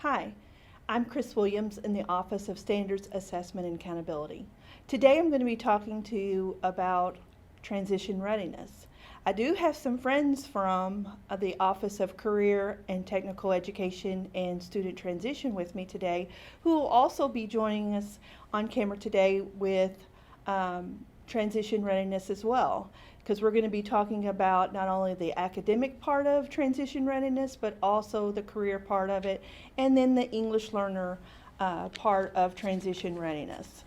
Hi, I'm Chris Williams in the Office of Standards Assessment and Accountability. Today I'm going to be talking to you about transition readiness. I do have some friends from the Office of Career and Technical Education and Student Transition with me today who will also be joining us on camera today with transition readiness as well, because we're going to be talking about not only the academic part of transition readiness, but also the career part of it, and then the English learner part of transition readiness.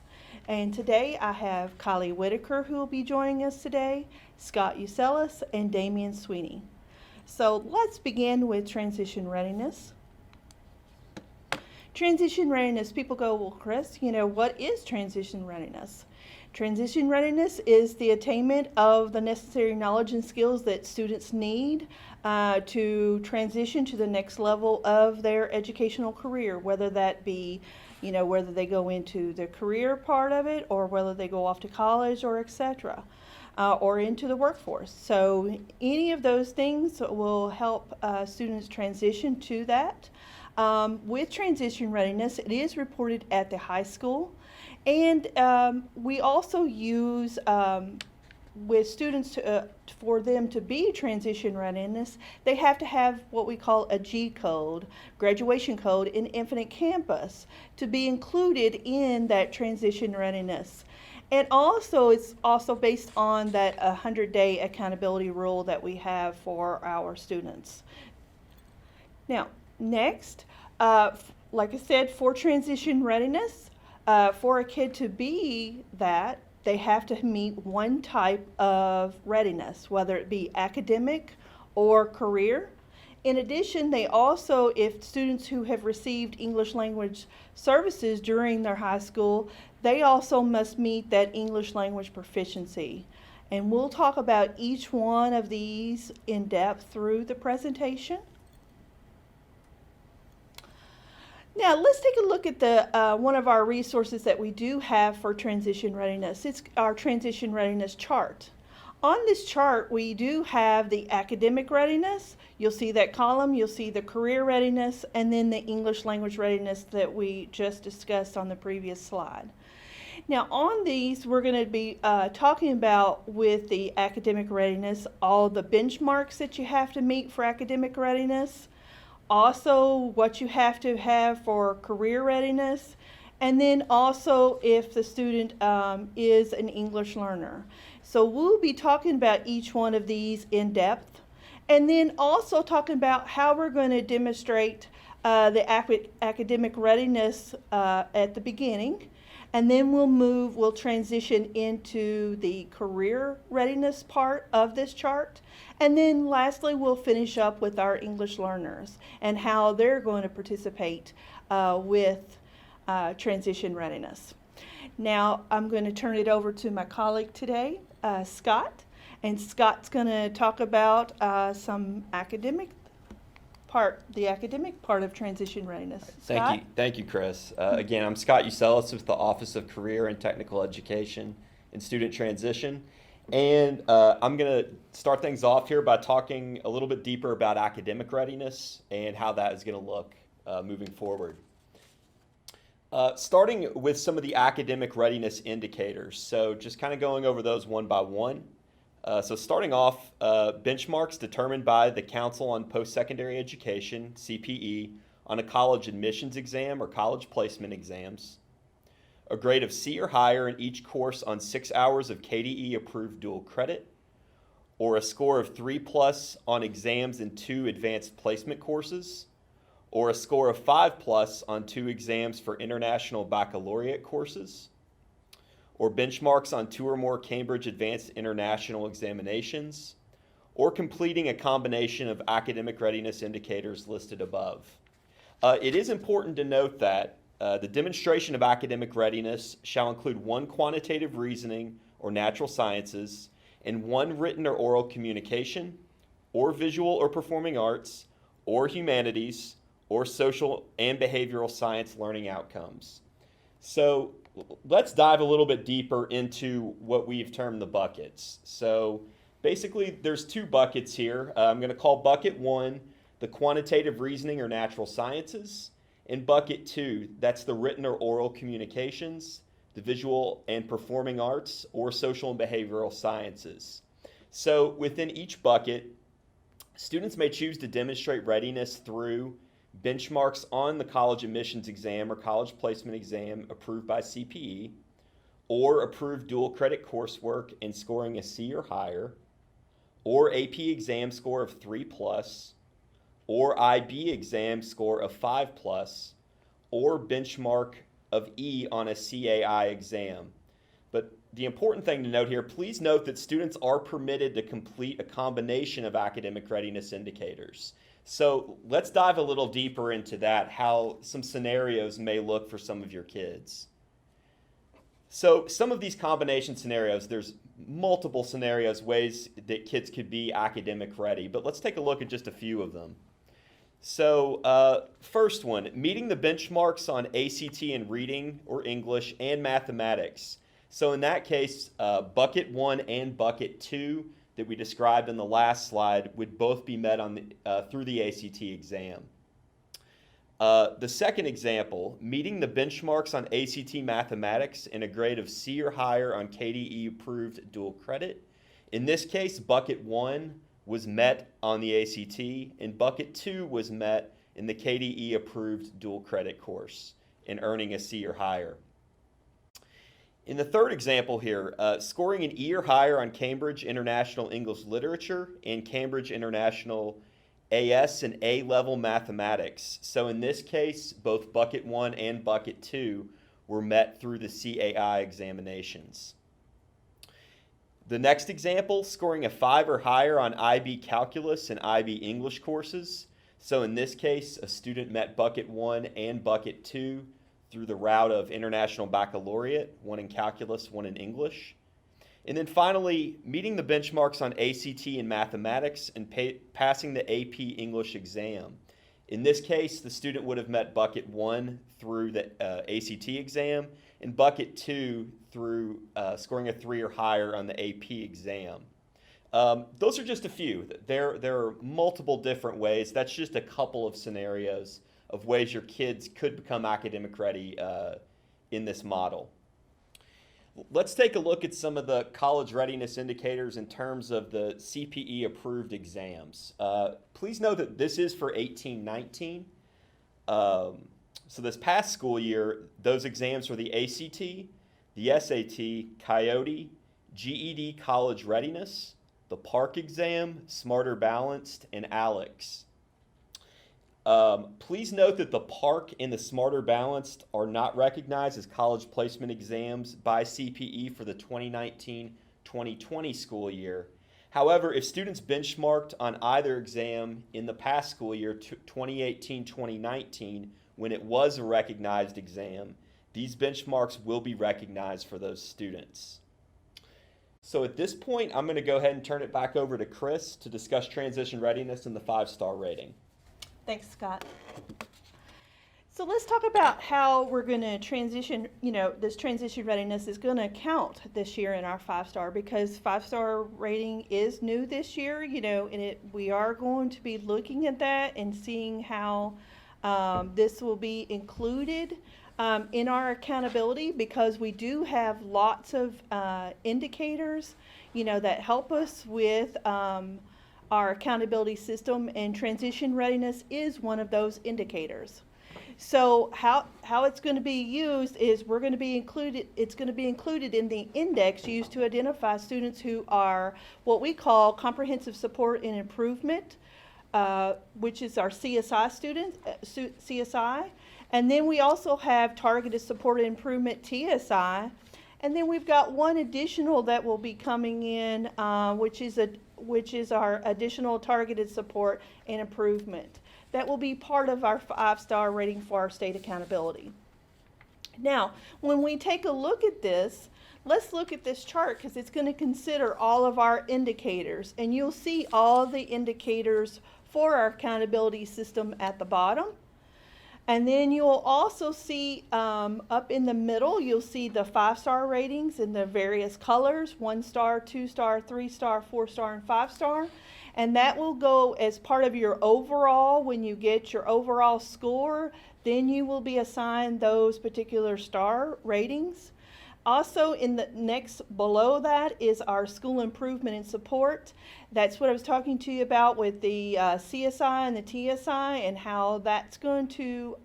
And today I have Kylie Whitaker who will be joining us today, Scott Uselis, and Damian Sweeney. So let's begin with transition readiness. Transition readiness, people go, well, Chris, what is transition readiness? Transition readiness is the attainment of the necessary knowledge and skills that students need to transition to the next level of their educational career, whether that be, whether they go into the career part of it or whether they go off to college or etc. Or into the workforce. So any of those things will help students transition to that. With transition readiness, it is reported at the high school. And we also use, with students, for them to be transition readiness, they have to have what we call a G code, graduation code in Infinite Campus, to be included in that transition readiness. And also, it's also based on that 100-day accountability rule that we have for our students. Now, next, like I said, for transition readiness, for a kid to be that, they have to meet one type of readiness, whether it be academic or career. In addition, they also, if students who have received English language services during their high school, they also must meet that English language proficiency. And we'll talk about each one of these in depth through the presentation. Now let's take a look at the one of our resources that we do have for transition readiness. It's our transition readiness chart. On this chart, we do have the academic readiness. You'll see that column, you'll see the career readiness, and then the English language readiness that we just discussed on the previous slide. Now on these, we're going to be talking about, with the academic readiness, all the benchmarks that you have to meet for academic readiness, also what you have to have for career readiness, and then also if the student is an English learner. So we'll be talking about each one of these in depth, and then also talking about how we're going to demonstrate the academic readiness at the beginning, and then we'll transition into the career readiness part of this chart. And then lastly, we'll finish up with our English learners and how they're going to participate with transition readiness. Now I'm going to turn it over to my colleague today, Scott. And Scott's going to talk about the academic part of transition readiness. Scott? Thank you, Chris. Again, I'm Scott Uselis with the Office of Career and Technical Education and Student Transition. And I'm going to start things off here by talking a little bit deeper about academic readiness and how that is going to look moving forward. Starting with some of the academic readiness indicators. So just kind of going over those one by one. So starting off, benchmarks determined by the Council on Post-Secondary Education, CPE, on a college admissions exam or college placement exams. A grade of C or higher in each course on 6 hours of KDE approved dual credit, or a score of 3+ on exams in 2 advanced placement courses, or a score of 5+ on 2 exams for international baccalaureate courses, or benchmarks on 2 or more Cambridge Advanced International examinations, or completing a combination of academic readiness indicators listed above. It is important to note that the demonstration of academic readiness shall include 1 quantitative reasoning or natural sciences and 1 written or oral communication, or visual or performing arts, or humanities, or social and behavioral science learning outcomes. So let's dive a little bit deeper into what we've termed the buckets. So basically there's 2 buckets here. I'm going to call bucket 1 the quantitative reasoning or natural sciences, In bucket 2, that's the written or oral communications, the visual and performing arts, or social and behavioral sciences. So within each bucket, students may choose to demonstrate readiness through benchmarks on the college admissions exam or college placement exam approved by CPE, or approved dual credit coursework and scoring a C or higher, or AP exam score of 3+, or IB exam score of 5+, or benchmark of E on a CAI exam. But the important thing to note here, please note that students are permitted to complete a combination of academic readiness indicators. So let's dive a little deeper into that, how some scenarios may look for some of your kids. So some of these combination scenarios, there's multiple scenarios, ways that kids could be academic ready, but let's take a look at just a few of them. So first one, meeting the benchmarks on ACT in reading or English and mathematics. So in that case, bucket 1 and bucket 2 that we described in the last slide would both be met on through the ACT exam. The second example, meeting the benchmarks on ACT mathematics in a grade of C or higher on KDE approved dual credit. In this case, bucket 1 was met on the ACT, and bucket 2 was met in the KDE approved dual credit course in earning a C or higher. In the third example here, scoring an E or higher on Cambridge International English Literature and Cambridge International AS and A-level mathematics. So in this case, both bucket 1 and bucket 2 were met through the CAI examinations. The next example, scoring a 5 or higher on IB Calculus and IB English courses. So in this case, a student met bucket 1 and bucket 2 through the route of International Baccalaureate, one in Calculus, one in English. And then finally, meeting the benchmarks on ACT in mathematics and passing the AP English exam. In this case, the student would have met bucket 1 through the ACT exam and bucket 2 through scoring a 3 or higher on the AP exam. Those are just a few. There are multiple different ways. That's just a couple of scenarios of ways your kids could become academic ready in this model. Let's take a look at some of the college readiness indicators in terms of the CPE approved exams. Please know that this is for 18-19. So this past school year, those exams were the ACT, the SAT, Coyote, GED College Readiness, the PARCC exam, Smarter Balanced, and ALEX. Please note that the PARCC and the Smarter Balanced are not recognized as college placement exams by CPE for the 2019-2020 school year. However, if students benchmarked on either exam in the past school year, 2018-2019, when it was a recognized exam, these benchmarks will be recognized for those students. So at this point, I'm going to go ahead and turn it back over to Chris to discuss transition readiness and the 5-star rating. Thanks, Scott. So let's talk about how we're going to transition, this transition readiness is going to count this year in our 5-star, because 5-star rating is new this year, and we are going to be looking at that and seeing how this will be included in our accountability, because we do have lots of indicators, that help us with our accountability system, and transition readiness is one of those indicators. So how it's going to be used is it's going to be included in the index used to identify students who are what we call comprehensive support and improvement, which is our CSI students, CSI. And then we also have targeted support and improvement, TSI. And then we've got one additional that will be coming in, which is our additional targeted support and improvement. That will be part of our 5-star rating for our state accountability. Now, when we take a look at this, let's look at this chart, because it's going to consider all of our indicators, and you'll see all the indicators for our accountability system at the bottom. And then you'll also see up in the middle, you'll see the 5-star ratings in the various colors, 1-star, 2-star, 3-star, 4-star, and 5-star. And that will go as part of your overall. When you get your overall score, then you will be assigned those particular star ratings. Also, in the next below that is our school improvement and support. That's what I was talking to you about with the CSI and the TSI, and how that's going to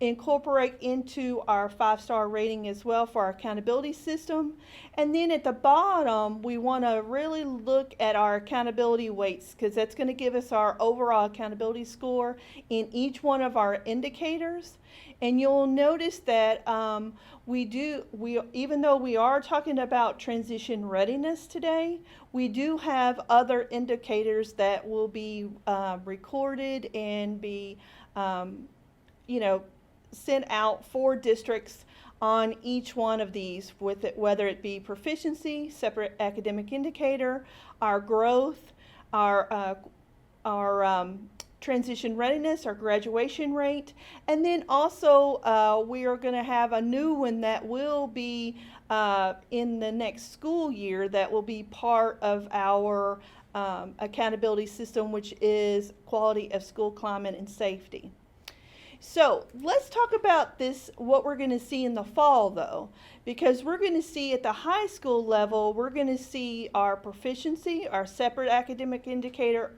incorporate into our 5-star rating as well for our accountability system. And then at the bottom, we want to really look at our accountability weights, because that's going to give us our overall accountability score in each one of our indicators. And you'll notice that even though we are talking about transition readiness today, we do have other indicators that will be recorded and be sent out for districts on each one of these, with it, whether it be proficiency, separate academic indicator, our growth, our transition readiness, our graduation rate, and then also we are going to have a new one that will be in the next school year that will be part of our accountability system, which is quality of school climate and safety. So let's talk about this, what we're going to see in the fall though, because we're going to see at the high school level, we're going to see our proficiency, our separate academic indicator,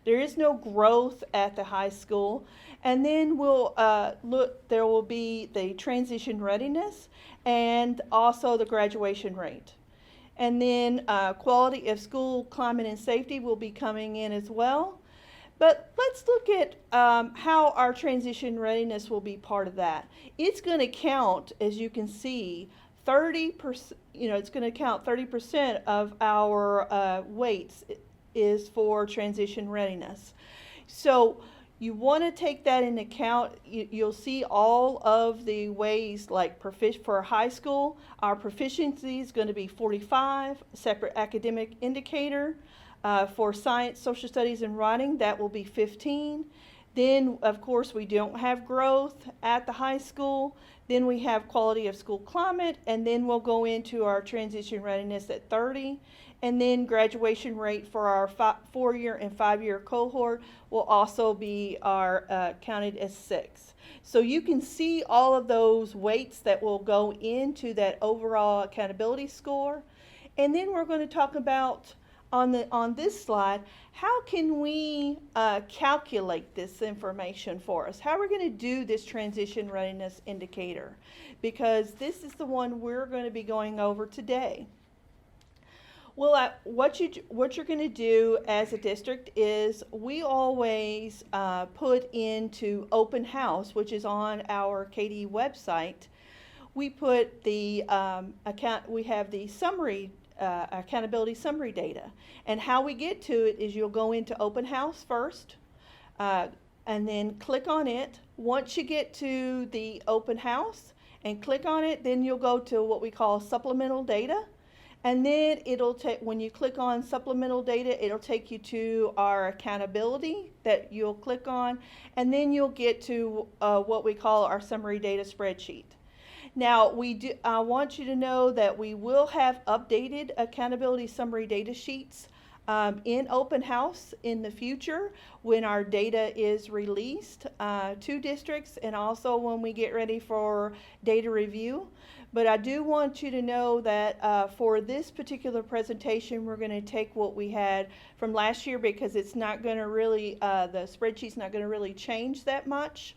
there is no growth at the high school. And then we'll there will be the transition readiness and also the graduation rate. And then quality of school climate and safety will be coming in as well. But let's look at how our transition readiness will be part of that. It's going to count, as you can see, 30%. It's going to count 30% of our weights is for transition readiness. So you want to take that into account. You'll see all of the ways, like for high school, our proficiency is going to be 45, separate academic indicator. For science, social studies, and writing, that will be 15. Then, of course, we don't have growth at the high school. Then we have quality of school climate, and then we'll go into our transition readiness at 30. And then graduation rate for our 4-year and 5-year cohort will also be counted as 6. So you can see all of those weights that will go into that overall accountability score. And then we're going to talk about on this slide, how can we calculate this information for us? How are we going to do this transition readiness indicator? Because this is the one we're going to be going over today. Well, what you're going to do as a district is we always put into open house, which is on our KD website. We put the we have the summary. Accountability summary data. And how we get to it is you'll go into open house first and then click on it. Once you get to the open house and click on it, then you'll go to what we call supplemental data. And then it'll take, when you click on supplemental data, it'll take you to our accountability that you'll click on, and then you'll get to what we call our summary data spreadsheet. Now, I want you to know that we will have updated accountability summary data sheets in open house in the future when our data is released to districts, and also when we get ready for data review. But I do want you to know that for this particular presentation, we're going to take what we had from last year, because it's not going to really, the spreadsheet's not going to really change that much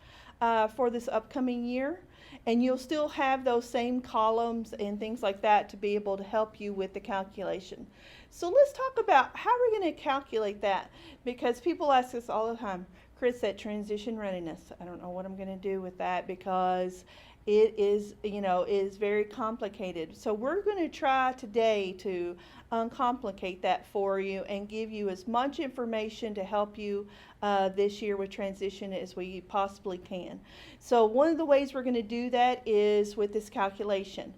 for this upcoming year. And you'll still have those same columns and things like that to be able to help you with the calculation. So let's talk about how we're going to calculate that, because people ask us all the time, Chris, that transition readiness, I don't know what I'm going to do with that, because it is, is very complicated. So we're going to try today to uncomplicate that for you and give you as much information to help you this year with transition as we possibly can. So one of the ways we're going to do that is with this calculation.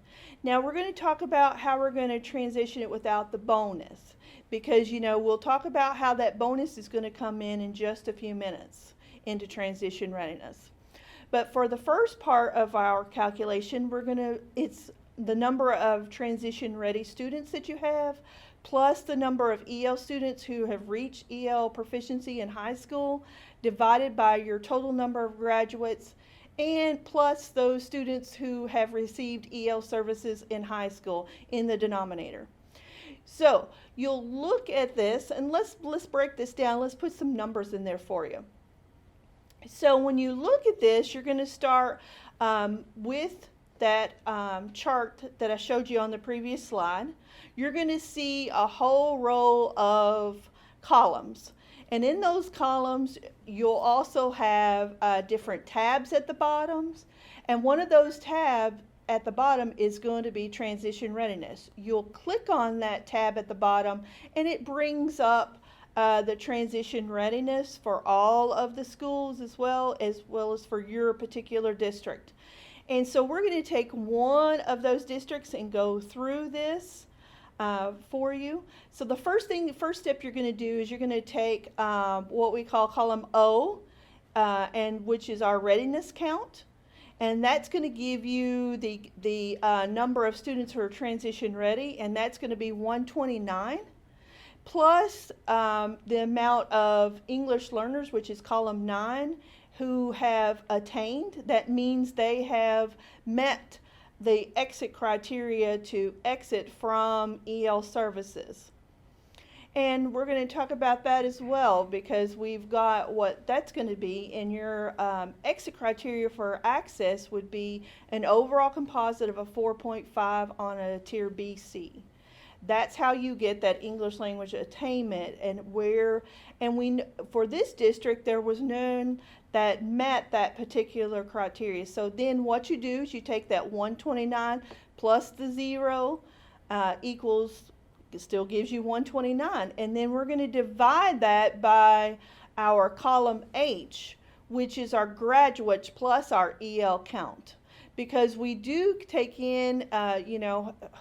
Now we're going to talk about how we're going to transition it without the bonus, because we'll talk about how that bonus is going to come in just a few minutes into transition readiness. But for the first part of our calculation, it's the number of transition ready students that you have plus the number of EL students who have reached EL proficiency in high school, divided by your total number of graduates, and plus those students who have received EL services in high school in the denominator. So you'll look at this, and let's break this down. Let's put some numbers in there for you. So when you look at this, you're going to start with that chart that I showed you on the previous slide. You're going to see a whole row of columns. And in those columns, you'll also have different tabs at the bottoms. And one of those tabs at the bottom is going to be transition readiness. You'll click on that tab at the bottom, and it brings up the transition readiness for all of the schools as well as for your particular district. And so we're going to take one of those districts and go through this for you. So the first step you're going to do is you're going to take what we call column O, and which is our readiness count. And that's going to give you the number of students who are transition ready, and that's going to be 129, plus the amount of English learners, which is column 9, who have attained. That means they have met the exit criteria to exit from EL services. And we're going to talk about that as well, because we've got what that's going to be. And your exit criteria for access would be an overall composite of a 4.5 on a tier BC. That's how you get that English language attainment. And for this district, there was none that met that particular criteria. So then what you do is you take that 129 plus the 0 equals, it still gives you 129. And then we're going to divide that by our column H, which is our graduates plus our EL count. Because we do take in,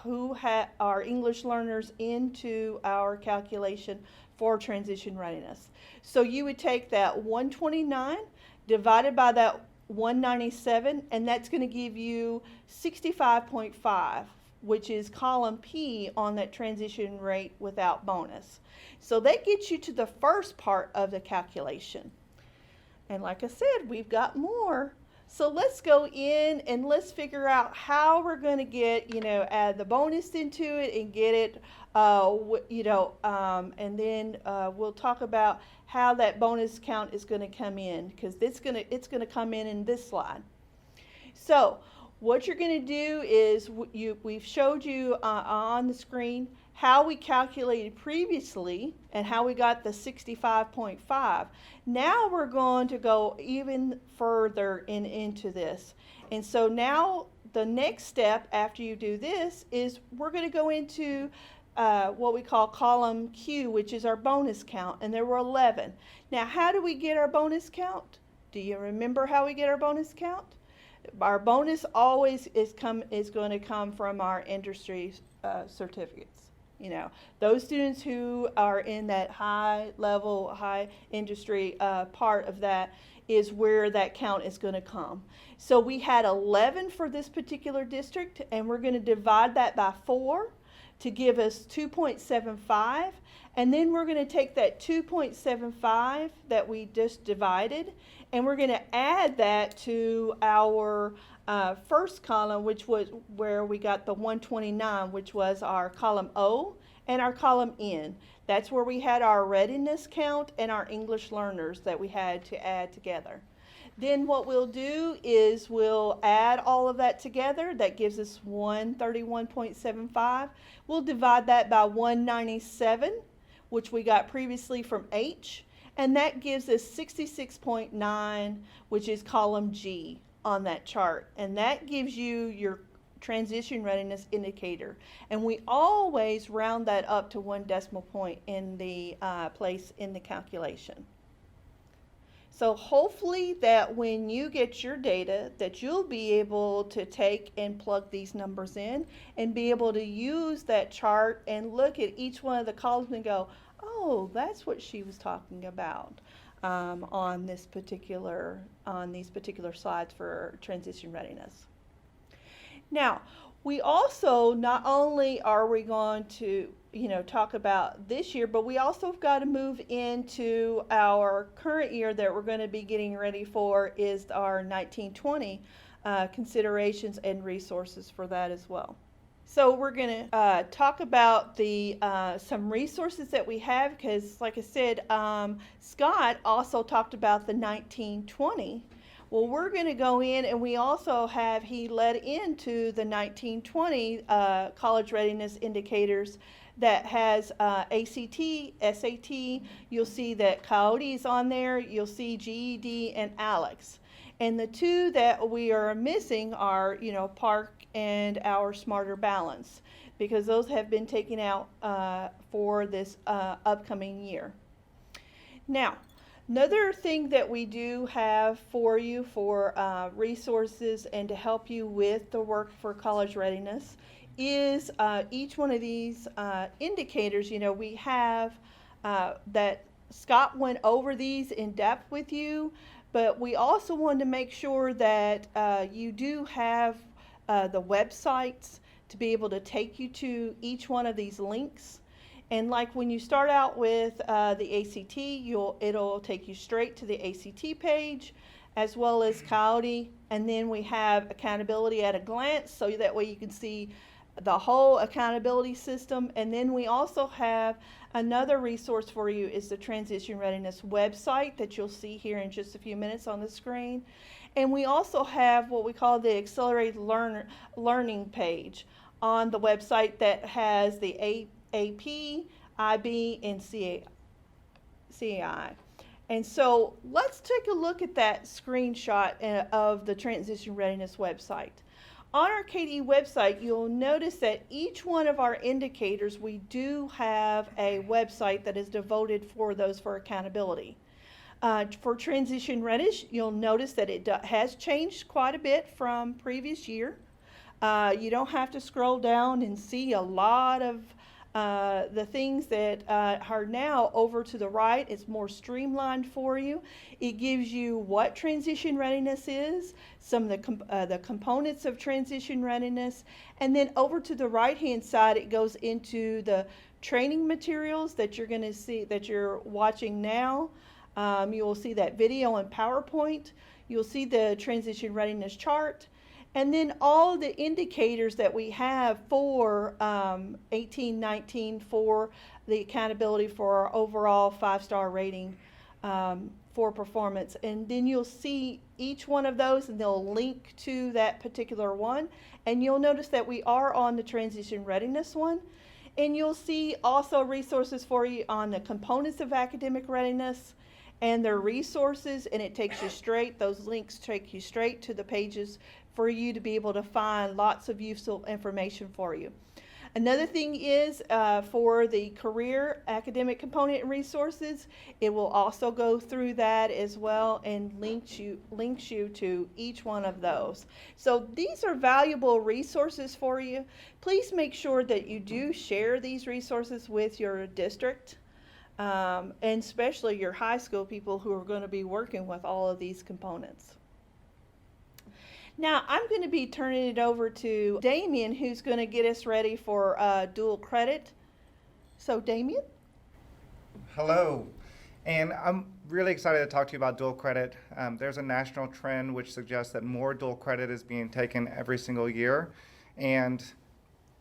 who are English learners into our calculation for transition readiness. So you would take that 129 divided by that 197, and that's going to give you 65.5, which is column P on that transition rate without bonus. So that gets you to the first part of the calculation. And like I said, we've got more. So let's go in and let's figure out how we're going to get, add the bonus into it and get it, and then we'll talk about how that bonus count is going to come in, because it's going to come in this slide. So what you're going to do is we've showed you on the screen how we calculated previously and how we got the 65.5. Now we're going to go even further into this. And so now the next step after you do this is we're going to go into what we call column Q, which is our bonus count, and there were 11. Now how do we get our bonus count? Do you remember how we get our bonus count? Our bonus always is going to come from our industry certificates. Those students who are in that high level, high industry part of that is where that count is going to come. So we had 11 for this particular district, and we're going to divide that by 4 to give us 2.75. And then we're going to take that 2.75 that we just divided, and we're going to add that to our first column, which was where we got the 129, which was our column O and our column N. That's where we had our readiness count and our English learners that we had to add together. Then what we'll do is we'll add all of that together. That gives us 131.75. We'll divide that by 197, which we got previously from H, and that gives us 66.9, which is column G on that chart, and that gives you your transition readiness indicator. And we always round that up to 1 decimal point in the place in the calculation. So hopefully that when you get your data, that you'll be able to take and plug these numbers in and be able to use that chart and look at each one of the columns and go, oh, that's what she was talking about on these particular slides for transition readiness. Now, we also, not only are we going to talk about this year, but we also have got to move into our current year that we're going to be getting ready for is our 1920 considerations and resources for that as well. So we're going to talk about the some resources that we have because, like I said, Scott also talked about the 1920. Well, we're going to go in and we also have, he led into the 1920 college readiness indicators that has ACT, SAT. You'll see that Coyote is on there. You'll see GED and ALEX. And the two that we are missing are, Park and our Smarter Balance, because those have been taken out for this upcoming year. Now, another thing that we do have for you for resources and to help you with the work for college readiness is each one of these indicators. We have that Scott went over these in depth with you, but we also wanted to make sure that you do have the websites to be able to take you to each one of these links. And like when you start out with the ACT, it'll take you straight to the ACT page, as well as Coyote. And then we have accountability at a glance, so that way you can see the whole accountability system. And then we also have another resource for you is the Transition Readiness website that you'll see here in just a few minutes on the screen. And we also have what we call the Accelerated Learning page on the website that has the AP, IB, and CAI. And so let's take a look at that screenshot of the Transition Readiness website. On our KDE website, you'll notice that each one of our indicators, we do have a website that is devoted for those for accountability. For Transition Readiness, you'll notice that it has changed quite a bit from previous year. You don't have to scroll down and see a lot of the things that are now over to the right. It's more streamlined for you. It gives you what transition readiness is, some of the components of transition readiness, and then over to the right hand side it goes into the training materials that you're going to see, that you're watching now. You will see that video and PowerPoint. You'll see the transition readiness chart. And then all the indicators that we have for 18-19 for the accountability for our overall 5-star rating for performance. And then you'll see each one of those and they'll link to that particular one. And you'll notice that we are on the transition readiness one. And you'll see also resources for you on the components of academic readiness and their resources, and it takes you straight, those links take you straight to the pages for you to be able to find lots of useful information for you. Another thing is for the career academic component and resources, it will also go through that as well and links you to each one of those. So these are valuable resources for you. Please make sure that you do share these resources with your district. And especially your high school people who are going to be working with all of these components. Now I'm going to be turning it over to Damien, who's going to get us ready for dual credit. So Damien? Hello, and I'm really excited to talk to you about dual credit. There's a national trend which suggests that more dual credit is being taken every single year, and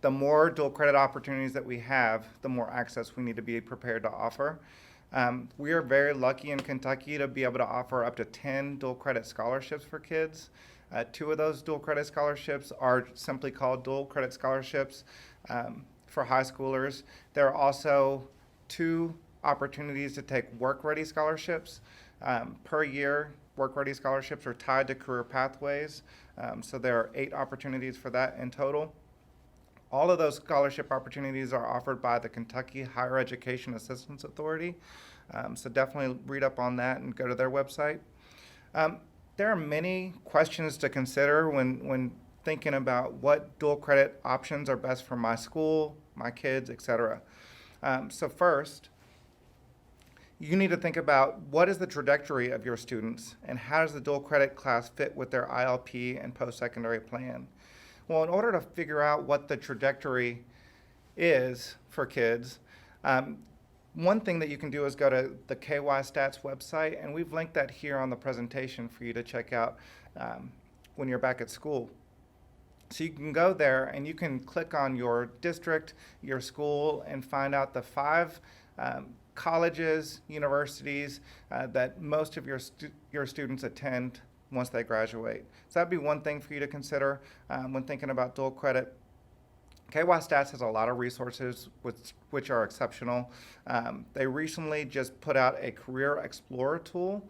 the more dual credit opportunities that we have, the more access we need to be prepared to offer. We are very lucky in Kentucky to be able to offer up to 10 dual credit scholarships for kids. 2 of those dual credit scholarships are simply called dual credit scholarships for high schoolers. There are also 2 opportunities to take work-ready scholarships. Per year, work-ready scholarships are tied to career pathways, so there are 8 opportunities for that in total. All of those scholarship opportunities are offered by the Kentucky Higher Education Assistance Authority, so definitely read up on that and go to their website. There are many questions to consider when thinking about what dual credit options are best for my school, my kids, etc. So first, you need to think about what is the trajectory of your students and how does the dual credit class fit with their ILP and post-secondary plan. Well, in order to figure out what the trajectory is for kids. One thing that you can do is go to the KY Stats website, and we've linked that here on the presentation for you to check out when you're back at school. So you can go there and you can click on your district, your school, and find out the 5 colleges, universities that most of your students attend once they graduate. So that'd be one thing for you to consider when thinking about dual credit. KY Stats has a lot of resources which are exceptional. They recently just put out a Career Explorer tool.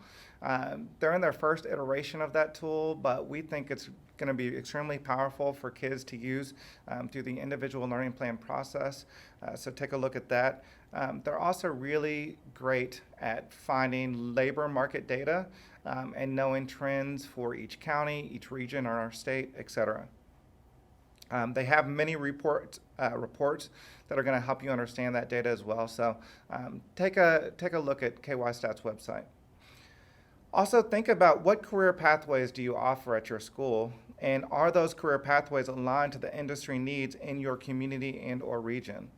They're in their first iteration of that tool, but we think it's going to be extremely powerful for kids to use through the individual learning plan process. So take a look at that. They're also really great at finding labor market data and knowing trends for each county, each region, or our state, et cetera. They have many reports that are going to help you understand that data as well. So take a look at KY Stats website. Also think about what career pathways do you offer at your school, and are those career pathways aligned to the industry needs in your community and or region?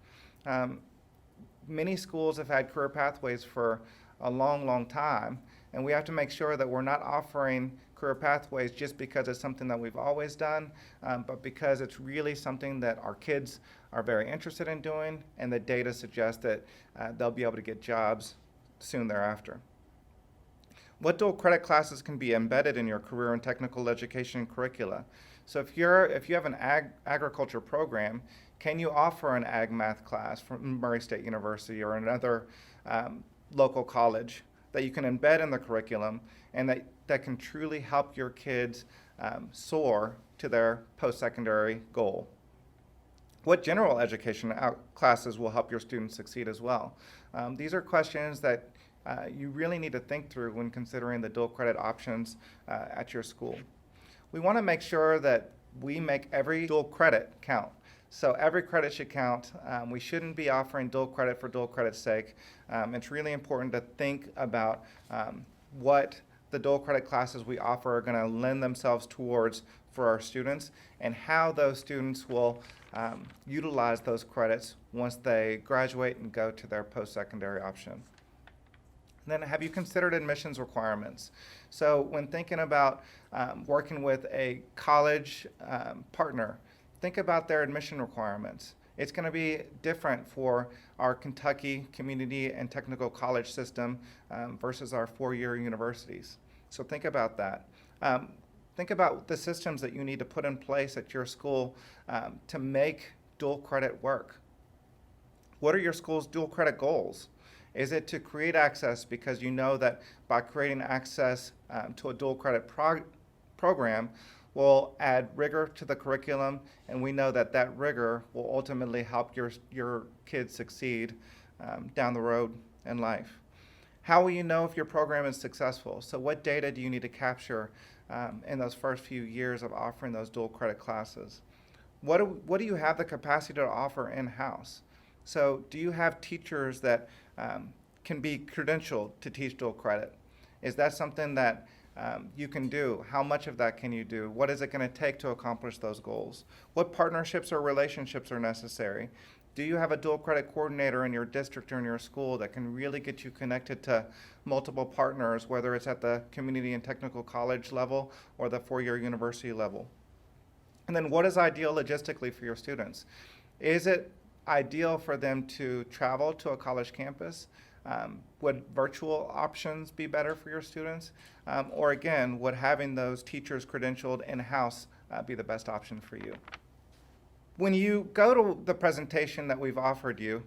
Many schools have had career pathways for a long time, and we have to make sure that we're not offering career pathways just because it's something that we've always done, but because it's really something that our kids are very interested in doing, and the data suggests that they'll be able to get jobs soon thereafter. What dual credit classes can be embedded in your career and technical education curricula? So if you have an agriculture program, can you offer an ag math class from Murray State University or another local college that you can embed in the curriculum and that can truly help your kids soar to their post-secondary goal? What general education classes will help your students succeed as well? These are questions that you really need to think through when considering the dual credit options at your school. We want to make sure that we make every dual credit count. So every credit should count. We shouldn't be offering dual credit for dual credit's sake. It's really important to think about what the dual credit classes we offer are going to lend themselves towards for our students, and how those students will utilize those credits once they graduate and go to their post-secondary option. Then have you considered admissions requirements? So when thinking about working with a college partner, think about their admission requirements. It's going to be different for our Kentucky community and technical college system versus our 4-year universities. So think about that. Think about the systems that you need to put in place at your school to make dual credit work. What are your school's dual credit goals? Is it to create access because you know that by creating access to a dual credit program will add rigor to the curriculum, and we know that that rigor will ultimately help your kids succeed down the road in life? How will you know if your program is successful? So what data do you need to capture in those first few years of offering those dual credit classes? What do you have the capacity to offer in-house? So do you have teachers that can be credentialed to teach dual credit? Is that something that you can do? How much of that can you do? What is it going to take to accomplish those goals? What partnerships or relationships are necessary? Do you have a dual credit coordinator in your district or in your school that can really get you connected to multiple partners, whether it's at the community and technical college level or the 4-year university level? And then what is ideal logistically for your students? Is it ideal for them to travel to a college campus? Would virtual options be better for your students? Or again, would having those teachers credentialed in-house be the best option for you? When you go to the presentation that we've offered you,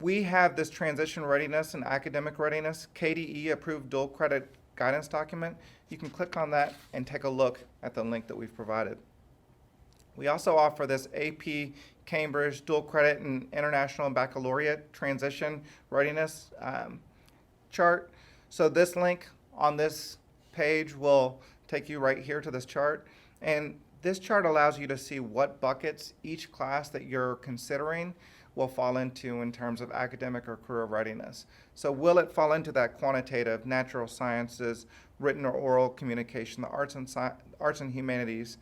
we have this transition readiness and academic readiness KDE approved dual credit guidance document. You can click on that and take a look at the link that we've provided. We also offer this AP Cambridge dual credit and international and baccalaureate transition readiness chart. So this link on this page will take you right here to this chart. And this chart allows you to see what buckets each class that you're considering will fall into in terms of academic or career readiness. So will it fall into that quantitative, natural sciences, written or oral communication, the arts and humanities,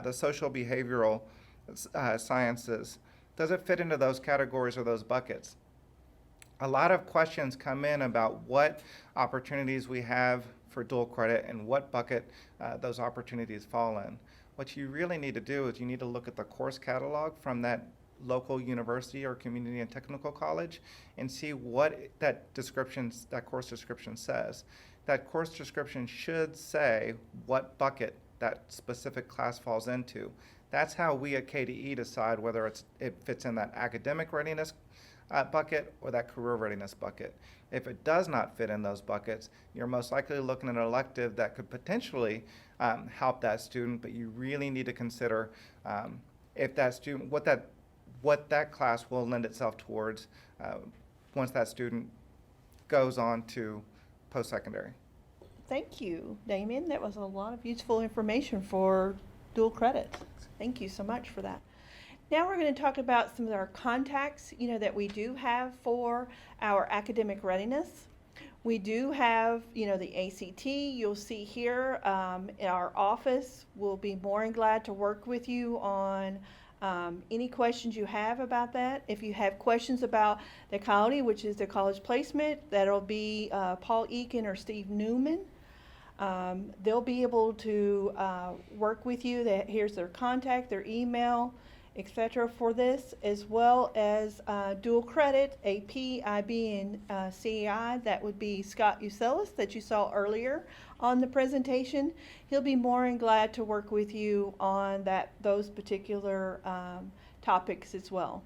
the social behavioral sciences, does it fit into those categories or those buckets? A lot of questions come in about what opportunities we have for dual credit and what bucket those opportunities fall in. What you really need to do is you need to look at the course catalog from that local university or community and technical college and see what that course description says. That course description should say what bucket that specific class falls into. That's how we at KDE decide whether it fits in that academic readiness bucket or that career readiness bucket. If it does not fit in those buckets, you're most likely looking at an elective that could potentially help that student, but you really need to consider if that student, what that class will lend itself towards once that student goes on to post-secondary. Thank you, Damien. That was a lot of useful information for dual credit. Thank you so much for that. Now we're going to talk about some of our contacts, that we do have for our academic readiness. We do have, the ACT. You'll see here in our office. We'll be more than glad to work with you on any questions you have about that. If you have questions about the CALDI, which is the college placement, that'll be Paul Eakin or Steve Newman. They'll be able to work with you. Here's their contact, their email, etc. for this, as well as dual credit, AP, IB, and CEI. That would be Scott Uselis that you saw earlier on the presentation. He'll be more than glad to work with you on those particular topics as well.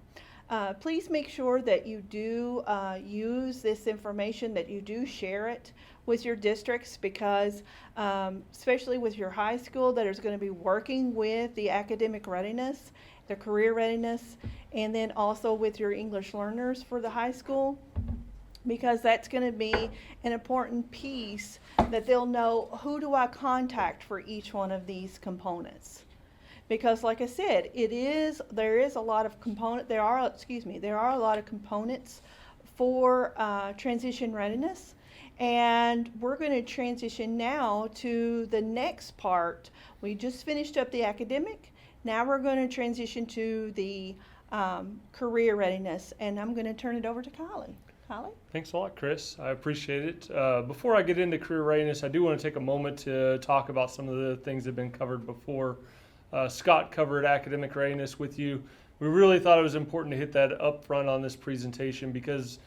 Please make sure that you do use this information, that you do share it with your districts, because especially with your high school that is going to be working with the academic readiness, the career readiness, and then also with your English learners for the high school, because that's going to be an important piece that they'll know, who do I contact for each one of these components. Because like I said, there are a lot of components for transition readiness. And we're going to transition now to the next part. We just finished up the academic. Now we're going to transition to the career readiness, and I'm going to turn it over to Kylie. Kylie? Thanks a lot, Chris. I appreciate it. Before I get into career readiness, I do want to take a moment to talk about some of the things that have been covered before. Scott covered academic readiness with you. We really thought it was important to hit that up front on this presentation because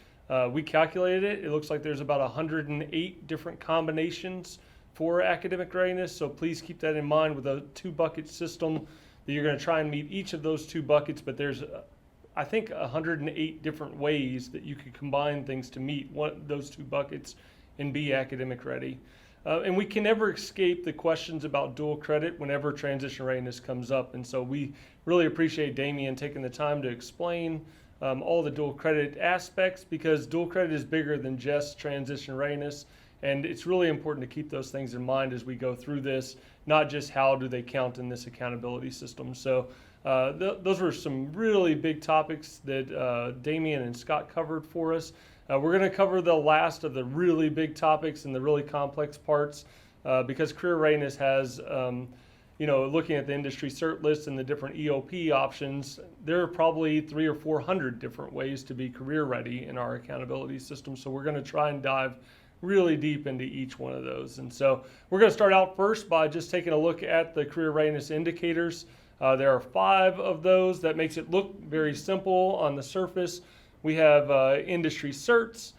we calculated it. It looks like there's about 108 different combinations for academic readiness, so please keep that in mind with a two-bucket system that you're going to try and meet each of those two buckets, but there's, I think, 108 different ways that you could combine things to meet those two buckets and be academic ready. And we can never escape the questions about dual credit whenever transition readiness comes up, and so we really appreciate Damien taking the time to explain all the dual credit aspects, because dual credit is bigger than just transition readiness, and it's really important to keep those things in mind as we go through this, not just how do they count in this accountability system. So those were some really big topics that Damien and Scott covered for us. We're going to cover the last of the really big topics and the really complex parts because career readiness has, looking at the industry cert list and the different EOP options, there are probably 300 or 400 different ways to be career ready in our accountability system. So we're going to try and dive really deep into each one of those. And so we're going to start out first by just taking a look at the career readiness indicators. There are 5 of those. That makes it look very simple on the surface. We have industry certs,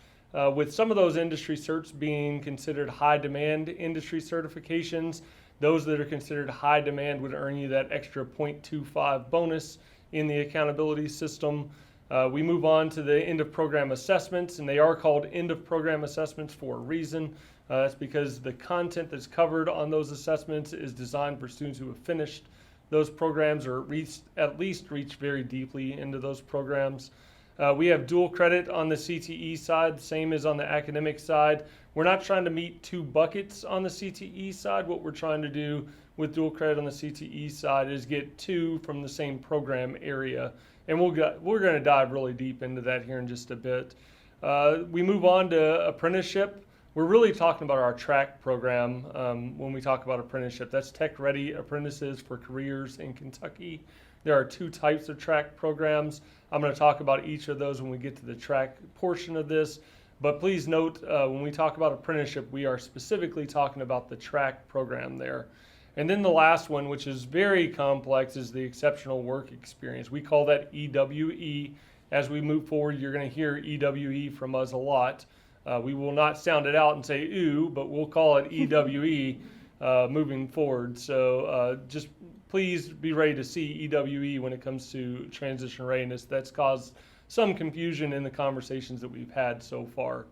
with some of those industry certs being considered high demand industry certifications. Those that are considered high demand would earn you that extra 0.25 bonus in the accountability system. We move on to the end of program assessments, and they are called end of program assessments for a reason. That's because the content that's covered on those assessments is designed for students who have finished those programs or at least reached very deeply into those programs. We have dual credit on the CTE side, same as on the academic side. We're not trying to meet 2 buckets on the CTE side. What we're trying to do with dual credit on the CTE side is get 2 from the same program area. And we're going to dive really deep into that here in just a bit. We move on to apprenticeship. We're really talking about our track program when we talk about apprenticeship. That's Tech Ready Apprentices for Careers in Kentucky. There are two types of track programs. I'm going to talk about each of those when we get to the track portion of this. But please note, when we talk about apprenticeship, we are specifically talking about the track program there. And then the last one, which is very complex, is the exceptional work experience. We call that EWE. As we move forward, you're going to hear EWE from us a lot. We will not sound it out and say ooh, but we'll call it EWE moving forward. So just please be ready to see EWE when it comes to transition readiness. That's caused some confusion in the conversations that we've had so far.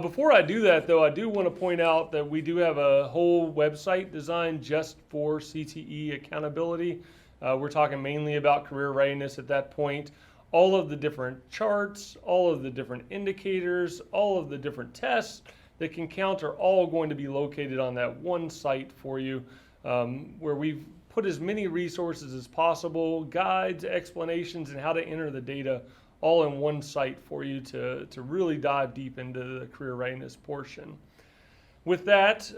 Before I do that, though, I do want to point out that we do have a whole website designed just for CTE accountability. We're talking mainly about career readiness at that point. All of the different charts, all of the different indicators, all of the different tests that can count are all going to be located on that one site for you, where we've put as many resources as possible, guides, explanations, and how to enter the data all in one site for you to really dive deep into the career readiness portion. With that,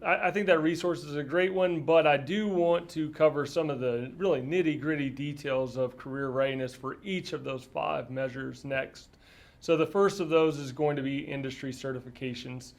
I think that resource is a great one, but I do want to cover some of the really nitty-gritty details of career readiness for each of those 5 measures next. So the first of those is going to be industry certifications.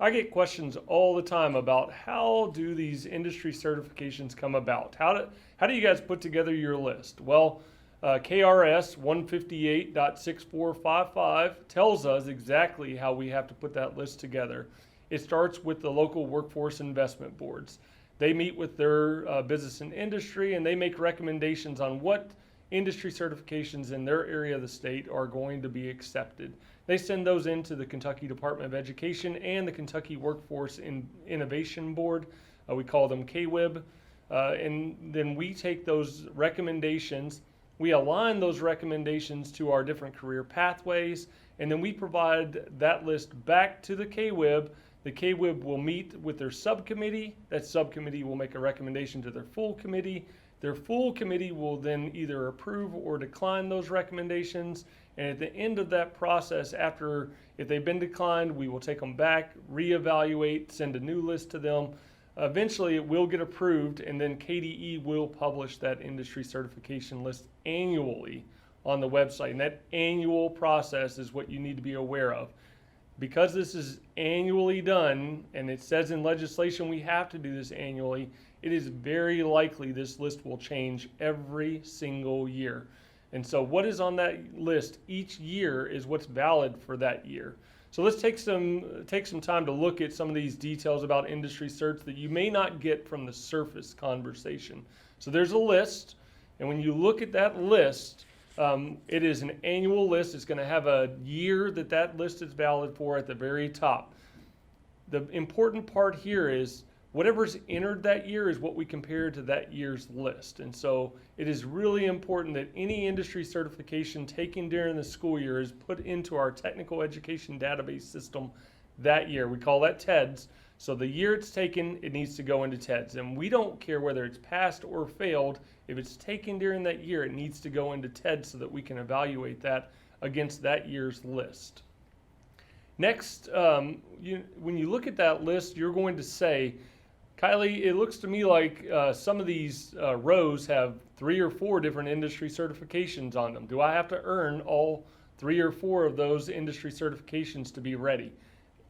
I get questions all the time about how do these industry certifications come about? How do you guys put together your list? Well, KRS 158.6455 tells us exactly how we have to put that list together. It starts with the local workforce investment boards. They meet with their business and industry, and they make recommendations on what industry certifications in their area of the state are going to be accepted. They send those into the Kentucky Department of Education and the Kentucky Workforce Innovation Board. We call them KWIB. And then we take those recommendations, we align those recommendations to our different career pathways, and then we provide that list back to the KWIB. The KWIB will meet with their subcommittee. That subcommittee will make a recommendation to their full committee. Their full committee will then either approve or decline those recommendations. And at the end of that process, if they've been declined, we will take them back, reevaluate, send a new list to them. Eventually, it will get approved, and then KDE will publish that industry certification list annually on the website. And that annual process is what you need to be aware of. Because this is annually done, and it says in legislation we have to do this annually, it is very likely this list will change every single year. And so what is on that list each year is what's valid for that year. So let's take some time to look at some of these details about industry certs that you may not get from the surface conversation. So there's a list, and when you look at that list, it is an annual list. It's going to have a year that list is valid for at the very top. The important part here is whatever's entered that year is what we compare to that year's list. And so it is really important that any industry certification taken during the school year is put into our technical education database system that year. We call that TEDS. So the year it's taken, it needs to go into TEDS. And we don't care whether it's passed or failed. If it's taken during that year, it needs to go into TEDS so that we can evaluate that against that year's list. Next, when you look at that list, you're going to say, Kylie, it looks to me like some of these rows have 3 or 4 different industry certifications on them. Do I have to earn all 3 or 4 of those industry certifications to be ready?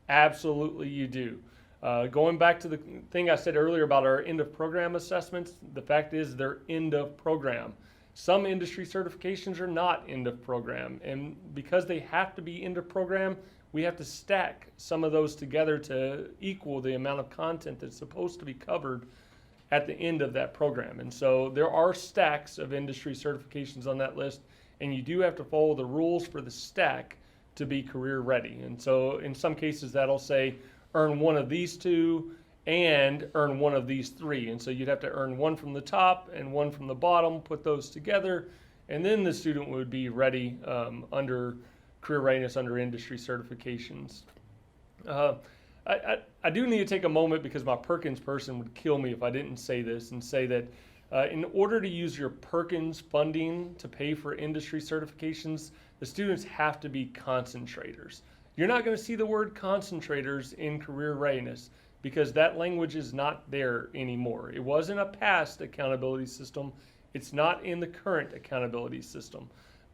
Absolutely you do. Going back to the thing I said earlier about our end of program assessments, the fact is they're end of program. Some industry certifications are not end of program, and because they have to be end of program, we have to stack some of those together to equal the amount of content that's supposed to be covered at the end of that program. And so there are stacks of industry certifications on that list, and you do have to follow the rules for the stack to be career ready. And so in some cases that'll say earn one of these 2 and earn one of these 3. And so you'd have to earn one from the top and one from the bottom, put those together, and then the student would be ready under career readiness under industry certifications. I do need to take a moment because my Perkins person would kill me if I didn't say this and say that in order to use your Perkins funding to pay for industry certifications, the students have to be concentrators. You're not going to see the word concentrators in career readiness because that language is not there anymore. It wasn't a past accountability system. It's not in the current accountability system.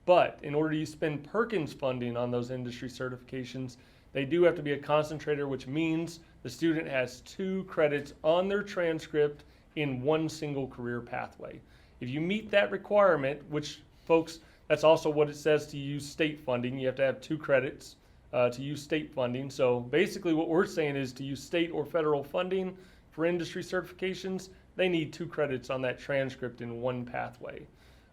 But in order to spend Perkins funding on those industry certifications, they do have to be a concentrator, which means the student has 2 credits on their transcript in one single career pathway. If you meet that requirement, which folks, that's also what it says to use state funding. You have to have 2 credits to use state funding. So basically what we're saying is to use state or federal funding for industry certifications, they need 2 credits on that transcript in one pathway.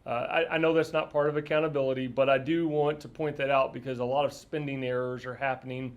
I know that's not part of accountability, but I do want to point that out because a lot of spending errors are happening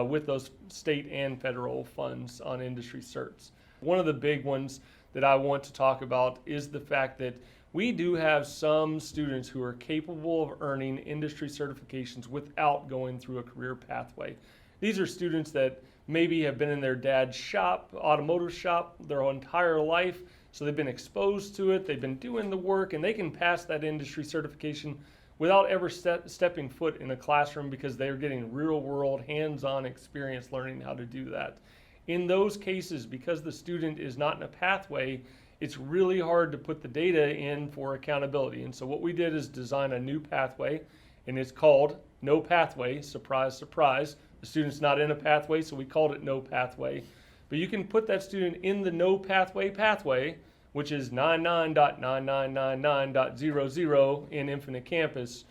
with those state and federal funds on industry certs. One of the big ones that I want to talk about is the fact that we do have some students who are capable of earning industry certifications without going through a career pathway. These are students that maybe have been in their dad's shop, automotive shop, their entire life. So they've been exposed to it, they've been doing the work, and they can pass that industry certification without ever stepping foot in a classroom because they're getting real-world, hands-on experience learning how to do that. In those cases, because the student is not in a pathway, it's really hard to put the data in for accountability. And so what we did is design a new pathway, and it's called No Pathway. Surprise, surprise. The student's not in a pathway, so we called it No Pathway. But you can put that student in the No pathway, which is 99.9999.00 in Infinite Campus,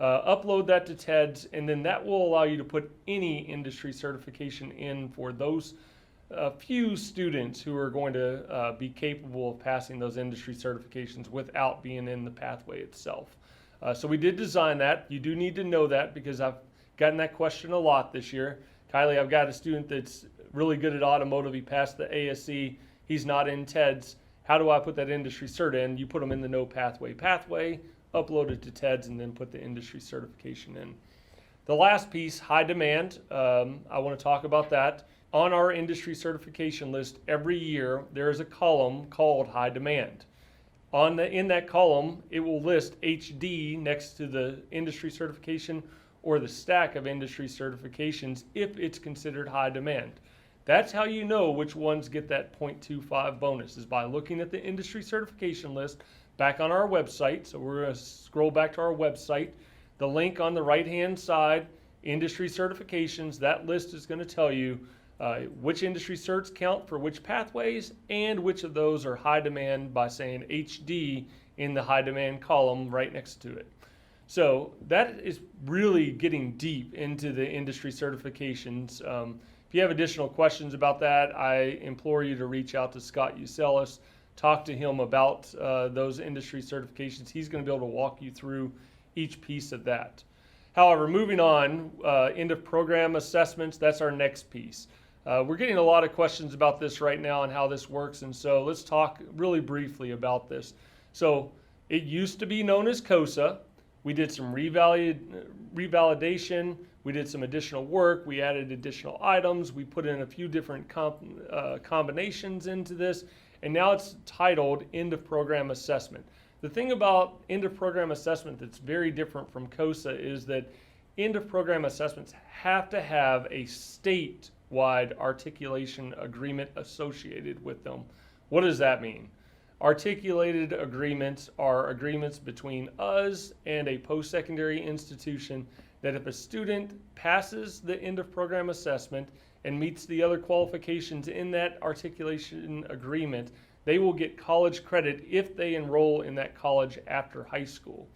upload that to TEDS, and then that will allow you to put any industry certification in for those few students who are going to be capable of passing those industry certifications without being in the pathway itself. So we did design that. You do need to know that because I've gotten that question a lot this year. Kylie, I've got a student that's really good at automotive. He passed the ASE. He's not in TEDS. How do I put that industry cert in? You put them in the No pathway, upload it to TEDS, and then put the industry certification in. The last piece, high demand, I want to talk about that. On our industry certification list, every year there is a column called high demand. In that column, it will list HD next to the industry certification or the stack of industry certifications if it's considered high demand. That's how you know which ones get that 0.25 bonus, is by looking at the industry certification list back on our website. So we're going to scroll back to our website. The link on the right-hand side, industry certifications, that list is going to tell you which industry certs count for which pathways and which of those are high demand by saying HD in the high demand column right next to it. So that is really getting deep into the industry certifications. If you have additional questions about that, I implore you to reach out to Scott Uselis, talk to him about those industry certifications. He's going to be able to walk you through each piece of that. However, moving on, end of program assessments, that's our next piece. We're getting a lot of questions about this right now and how this works, and so let's talk really briefly about this. So it used to be known as COSA. We did some revalidation. We did some additional work. We added additional items. We put in a few different combinations into this, and now it's titled End of Program Assessment. The thing about end of program assessment that's very different from COSA is that end of program assessments have to have a statewide articulation agreement associated with them. What does that mean? Articulated agreements are agreements between us and a post-secondary institution that if a student passes the end of program assessment and meets the other qualifications in that articulation agreement, they will get college credit if they enroll in that college after high school.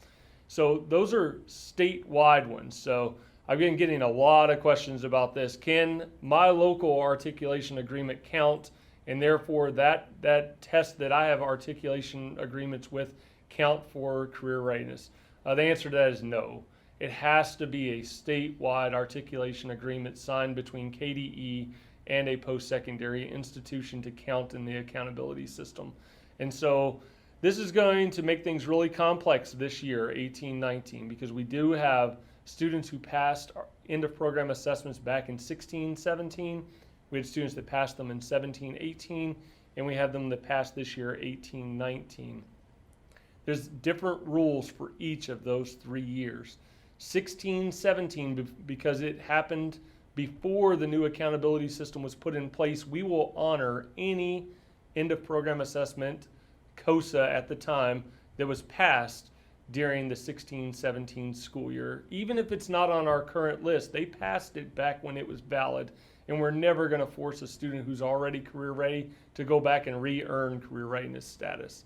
So those are statewide ones. So I've been getting a lot of questions about this. Can my local articulation agreement count, and therefore that test that I have articulation agreements with count for career readiness? The answer to that is no. It has to be a statewide articulation agreement signed between KDE and a post-secondary institution to count in the accountability system. And so this is going to make things really complex this year, 18-19, because we do have students who passed end of program assessments back in 16-17. We had students that passed them in 17-18, and we have them that passed this year, 18-19. There's different rules for each of those 3 years. 16-17, because it happened before the new accountability system was put in place, we will honor any end of program assessment, COSA at the time, that was passed during the 16-17 school year. Even if it's not on our current list, they passed it back when it was valid, and we're never going to force a student who's already career ready to go back and re-earn career readiness status.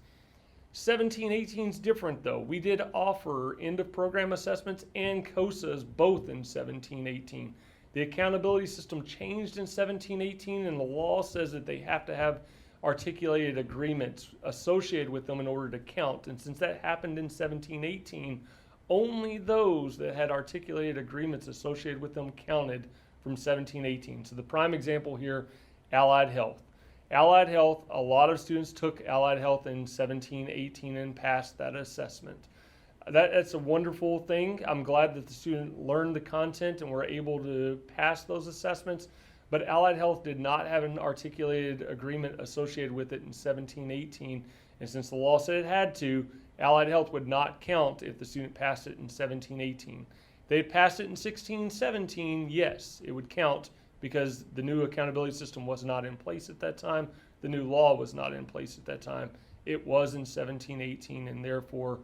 17-18 is different though. We did offer end of program assessments and COSAs both in 17-18. The accountability system changed in 17-18, and the law says that they have to have articulated agreements associated with them in order to count. And since that happened in 17-18, only those that had articulated agreements associated with them counted from 17-18. So the prime example here, allied health. Allied health, a lot of students took allied health in 17-18 and passed that assessment. That's a wonderful thing. I'm glad that the student learned the content and were able to pass those assessments, but allied health did not have an articulated agreement associated with it in 17-18, and since the law said it had to, allied health would not count if the student passed it in 17-18. If they had passed it in 16-17, yes, it would count, because the new accountability system was not in place at that time. The new law was not in place at that time. It was in 17-18, and therefore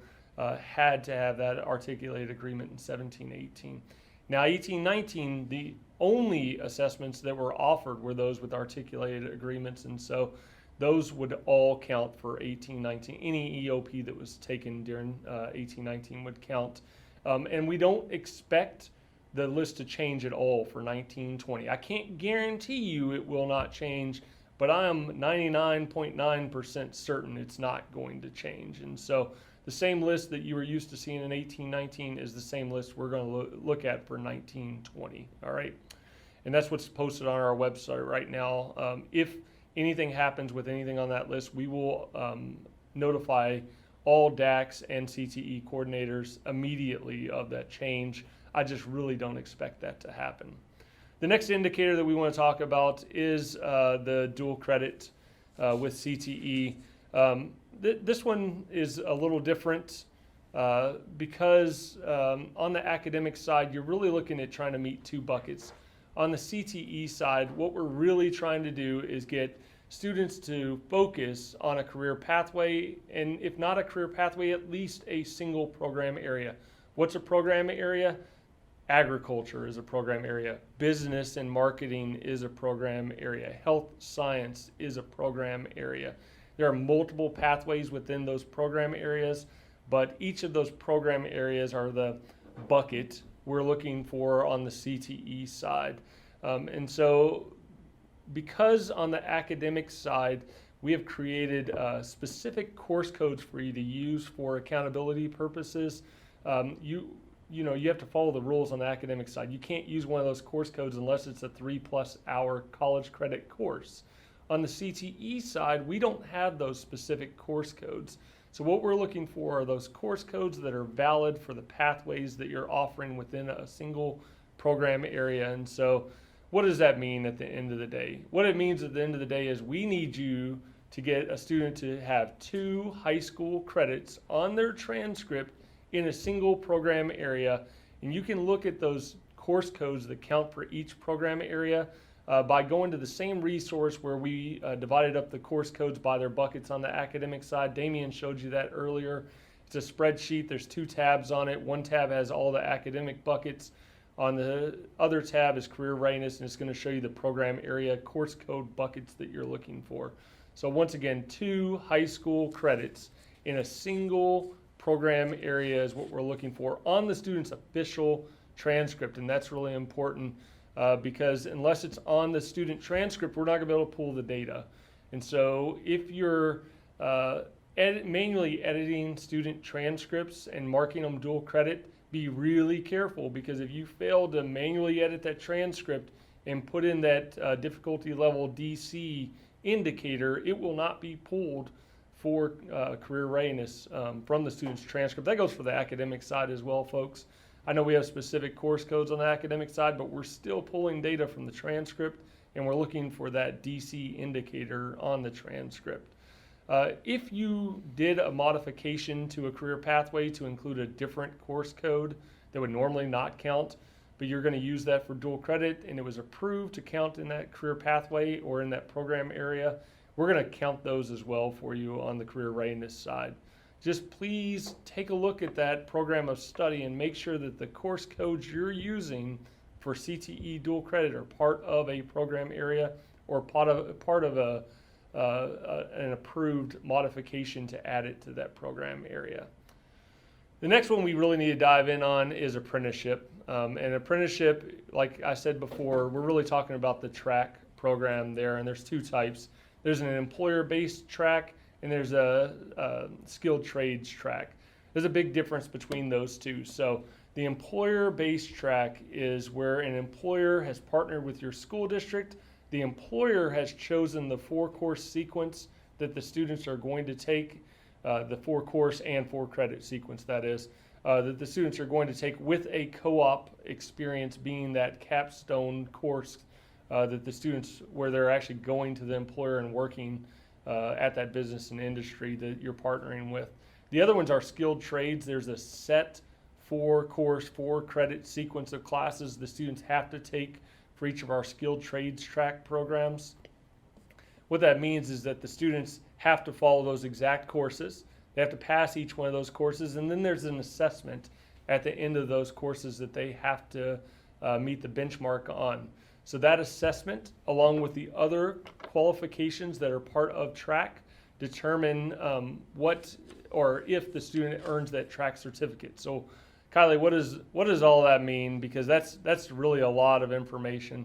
had to have that articulated agreement in 17-18. Now 18-19, the only assessments that were offered were those with articulated agreements, and so those would all count for 18-19. Any EOP that was taken during 18-19 would count. And we don't expect the list to change at all for 19-20. I can't guarantee you it will not change, but I am 99.9% certain it's not going to change. And so the same list that you were used to seeing in 18-19 is the same list we're going to look at for 19-20. All right, and that's what's posted on our website right now. If anything happens with anything on that list, we will notify all DACs and CTE coordinators immediately of that change. I just really don't expect that to happen. The next indicator that we want to talk about is the dual credit with CTE. This one is a little different because on the academic side, you're really looking at trying to meet two buckets. On the CTE side, what we're really trying to do is get students to focus on a career pathway, and if not a career pathway, at least a single program area. What's a program area? Agriculture is a program area. Business and marketing is a program area. Health science is a program area. There are multiple pathways within those program areas, but each of those program areas are the bucket we're looking for on the CTE side. And so because on the academic side, we have created specific course codes for you to use for accountability purposes. You have to follow the rules on the academic side. You can't use one of those course codes unless it's a 3+ hour college credit course. On the CTE side, we don't have those specific course codes. So what we're looking for are those course codes that are valid for the pathways that you're offering within a single program area. And so what does that mean at the end of the day? What it means at the end of the day is we need you to get a student to have 2 high school credits on their transcript in a single program area. And you can look at those course codes that count for each program area by going to the same resource where we divided up the course codes by their buckets on the academic side. Damien showed you that earlier. It's a spreadsheet. There's 2 tabs on it. One tab has all the academic buckets. On the other tab is career readiness, and it's going to show you the program area course code buckets that you're looking for. So once again, 2 high school credits in a single program area is what we're looking for on the student's official transcript, and that's really important because unless it's on the student transcript, we're not going to be able to pull the data. And so if you're manually editing student transcripts and marking them dual credit, be really careful, because if you fail to manually edit that transcript and put in that difficulty level DC indicator, it will not be pulled for career readiness from the student's transcript. That goes for the academic side as well, folks. I know we have specific course codes on the academic side, but we're still pulling data from the transcript, and we're looking for that DC indicator on the transcript. If you did a modification to a career pathway to include a different course code that would normally not count, but you're going to use that for dual credit, and it was approved to count in that career pathway or in that program area, we're going to count those as well for you on the career readiness side. just please take a look at that program of study and make sure that the course codes you're using for CTE dual credit are part of a program area or part of an approved modification to add it to that program area. The next one we really need to dive in on is apprenticeship. And apprenticeship, like I said before, we're really talking about the track program there, and there's two types. There's an employer-based track, and there's a skilled trades track. There's a big difference between those two. So the employer-based track is where an employer has partnered with your school district. The employer has chosen the 4-course sequence that the students are going to take, the 4-course and 4-credit sequence, that is, that the students are going to take with a co-op experience being that capstone course that the students, where they're actually going to the employer and working at that business and industry that you're partnering with. The other ones are skilled trades. There's a set 4-course, 4-credit sequence of classes the students have to take for each of our skilled trades track programs. What that means is that the students have to follow those exact courses. They have to pass each one of those courses, and then there's an assessment at the end of those courses that they have to meet the benchmark on. So that assessment, along with the other qualifications that are part of track, determine what or if the student earns that track certificate. So Kylie, what does all that mean? Because that's really a lot of information.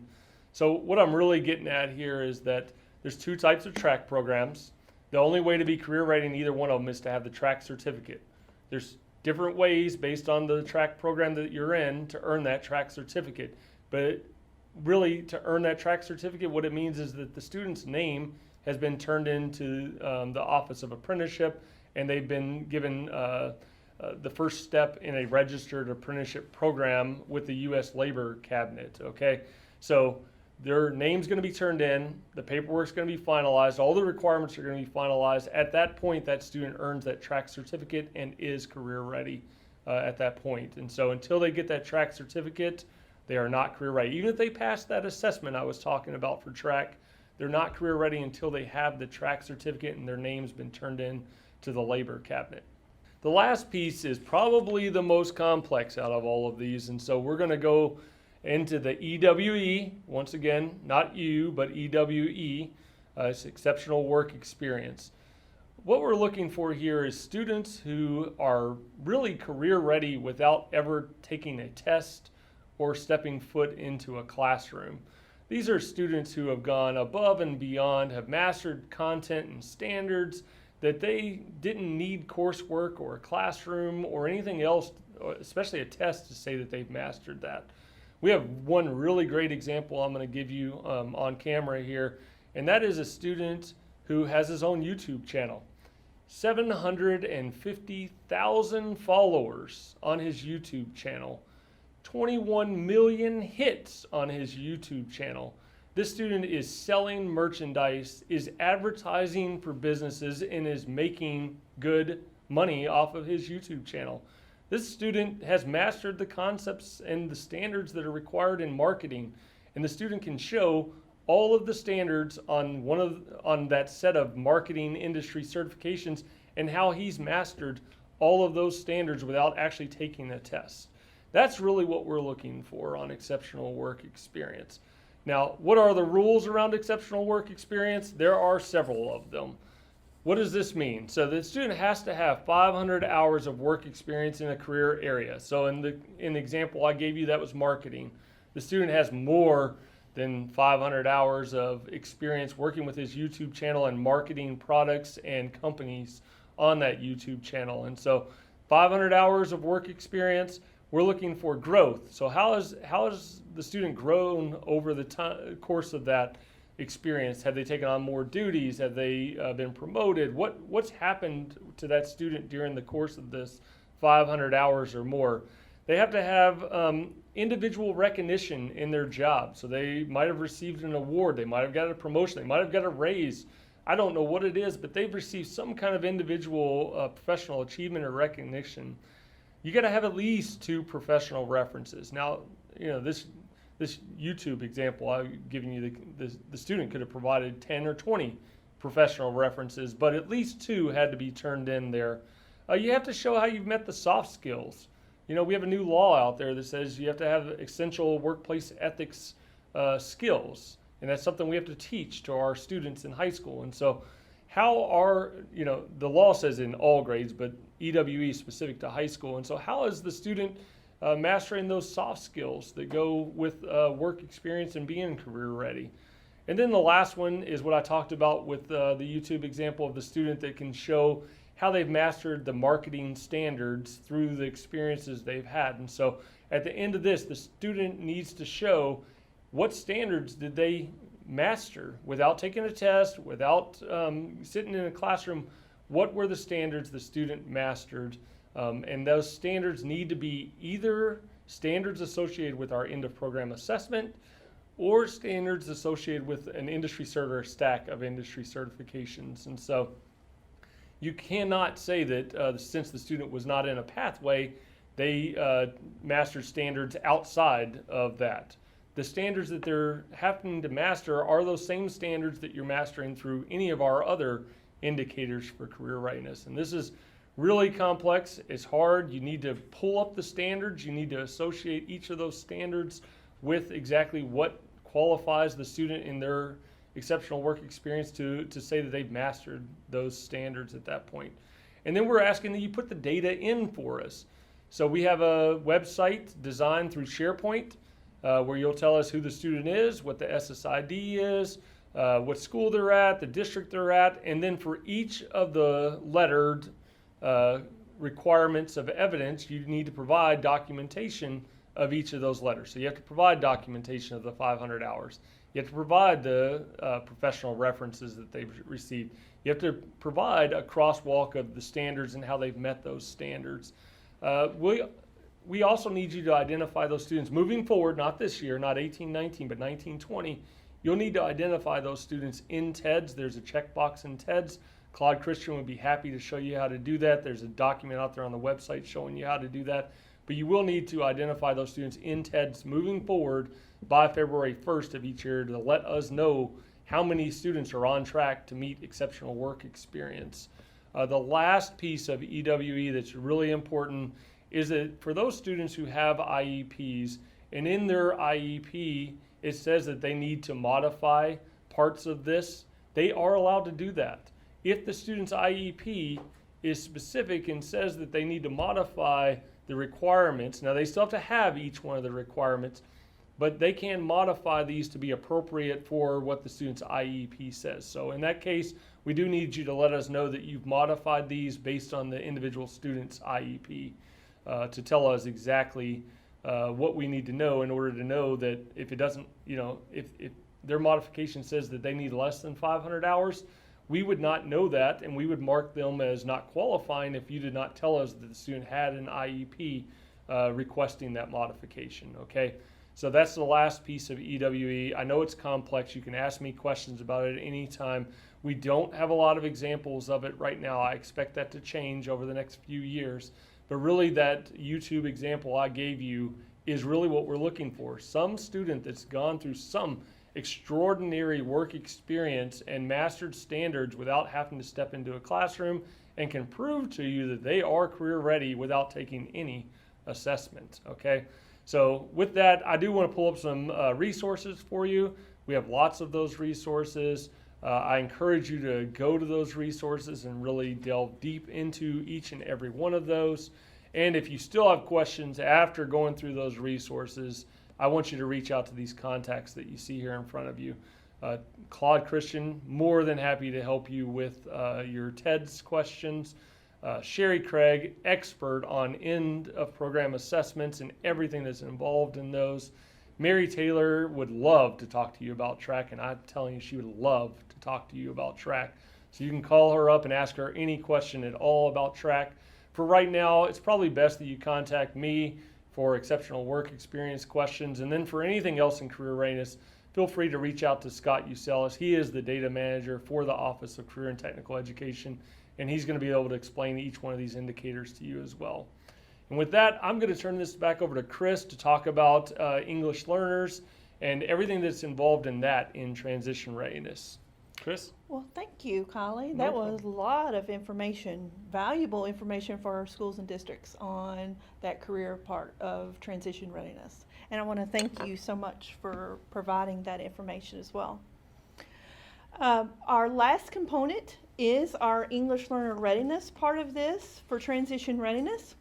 So what I'm really getting at here is that there's two types of track programs. The only way to be career ready in either one of them is to have the track certificate. There's different ways based on the track program that you're in to earn that track certificate. But really, to earn that track certificate, what it means is that the student's name has been turned into the Office of Apprenticeship, and they've been given the first step in a registered apprenticeship program with the U.S. Labor Cabinet. Okay, so their name's going to be turned in, the paperwork's going to be finalized, all the requirements are going to be finalized. At that point, that student earns that track certificate and is career ready at that point. And so until they get that track certificate, they are not career ready. Even if they pass that assessment I was talking about for track, they're not career ready until they have the track certificate and their name's been turned in to the Labor Cabinet. The last piece is probably the most complex out of all of these, and so we're going to go into the EWE, once again, not you, but EWE, it's exceptional work experience. What we're looking for here is students who are really career ready without ever taking a test or stepping foot into a classroom. These are students who have gone above and beyond, have mastered content and standards that they didn't need coursework or a classroom or anything else, especially a test, to say that they've mastered that. We have one really great example I'm going to give you on camera here, and that is a student who has his own YouTube channel. 750,000 followers on his YouTube channel. 21 million hits on his YouTube channel. This student is selling merchandise, is advertising for businesses, and is making good money off of his YouTube channel. This student has mastered the concepts and the standards that are required in marketing, and the student can show all of the standards on that set of marketing industry certifications and how he's mastered all of those standards without actually taking a test. That's really what we're looking for on exceptional work experience. Now, what are the rules around exceptional work experience? There are several of them. What does this mean? So the student has to have 500 hours of work experience in a career area. So in the example I gave you, that was marketing. The student has more than 500 hours of experience working with his YouTube channel and marketing products and companies on that YouTube channel. And so 500 hours of work experience. We're looking for growth. So how has the student grown over the course of that experience? Have they taken on more duties? Have they been promoted? What's happened to that student during the course of this 500 hours or more? They have to have individual recognition in their job. So they might have received an award. They might have got a promotion. They might have got a raise. I don't know what it is, but they've received some kind of individual professional achievement or recognition. You got to have at least 2 professional references. Now, this YouTube example I've given you, the student could have provided 10 or 20 professional references, but at least 2 had to be turned in there You have to show how you've met the soft skills. We have a new law out there that says you have to have essential workplace ethics skills, and that's something we have to teach to our students in high school. And so how are, the law says in all grades, but EWE specific to high school. And so how is the student mastering those soft skills that go with work experience and being career ready? And then the last one is what I talked about with the YouTube example of the student that can show how they've mastered the marketing standards through the experiences they've had. And so at the end of this, the student needs to show what standards did they master without taking a test, without sitting in a classroom. What were the standards the student mastered? And those standards need to be either standards associated with our end of program assessment or standards associated with an industry cert or a stack of industry certifications. And so you cannot say that since the student was not in a pathway, they mastered standards outside of that. The standards that they're having to master are those same standards that you're mastering through any of our other indicators for career readiness. And this is really complex. It's hard. You need to pull up the standards. You need to associate each of those standards with exactly what qualifies the student in their exceptional work experience to say that they've mastered those standards at that point. And then we're asking that you put the data in for us. So we have a website designed through SharePoint where you'll tell us who the student is, what the SSID is, what school they're at, the district they're at, and then for each of the lettered requirements of evidence, you need to provide documentation of each of those letters. So you have to provide documentation of the 500 hours. You have to provide the professional references that they've received. You have to provide a crosswalk of the standards and how they've met those standards. We also need you to identify those students moving forward, not this year, not 18-19, but 19-20. You'll need to identify those students in TEDS. There's a checkbox in TEDS. Claude Christian would be happy to show you how to do that. There's a document out there on the website showing you how to do that. But you will need to identify those students in TEDS moving forward by February 1st of each year to let us know how many students are on track to meet exceptional work experience. The last piece of EWE that's really important is that for those students who have IEPs, and in their IEP it says that they need to modify parts of this, they are allowed to do that. If the student's IEP is specific and says that they need to modify the requirements, now they still have to have each one of the requirements, but they can modify these to be appropriate for what the student's IEP says. So in that case, we do need you to let us know that you've modified these based on the individual student's IEP to tell us exactly what we need to know in order to know that if it doesn't, if their modification says that they need less than 500 hours, we would not know that, and we would mark them as not qualifying if you did not tell us that the student had an IEP requesting that modification, okay? So that's the last piece of EWE. I know it's complex. You can ask me questions about it at any time. We don't have a lot of examples of it right now. I expect that to change over the next few years. But really that YouTube example I gave you is really what we're looking for. Some student that's gone through some extraordinary work experience and mastered standards without having to step into a classroom and can prove to you that they are career ready without taking any assessment, okay? So with that, I do want to pull up some resources for you. We have lots of those resources. I encourage you to go to those resources and really delve deep into each and every one of those. And if you still have questions after going through those resources, I want you to reach out to these contacts that you see here in front of you. Claude Christian, more than happy to help you with your TEDS questions. Sherry Craig, expert on end of program assessments and everything that's involved in those. Mary Taylor would love to talk to you about track, and I'm telling you, she would love to talk to you about track. So you can call her up and ask her any question at all about track. For right now, it's probably best that you contact me for exceptional work experience questions. And then for anything else in career readiness, feel free to reach out to Scott Uselis. He is the data manager for the Office of Career and Technical Education, and he's going to be able to explain each one of these indicators to you as well. And with that, I'm going to turn this back over to Chris to talk about English learners and everything that's involved in that in transition readiness. Chris? Well, thank you, Kylie. No That was a lot of information, valuable information for our schools and districts on that career part of transition readiness. And I want to thank you so much for providing that information as well. Our last component is our English learner readiness part of this for transition readiness.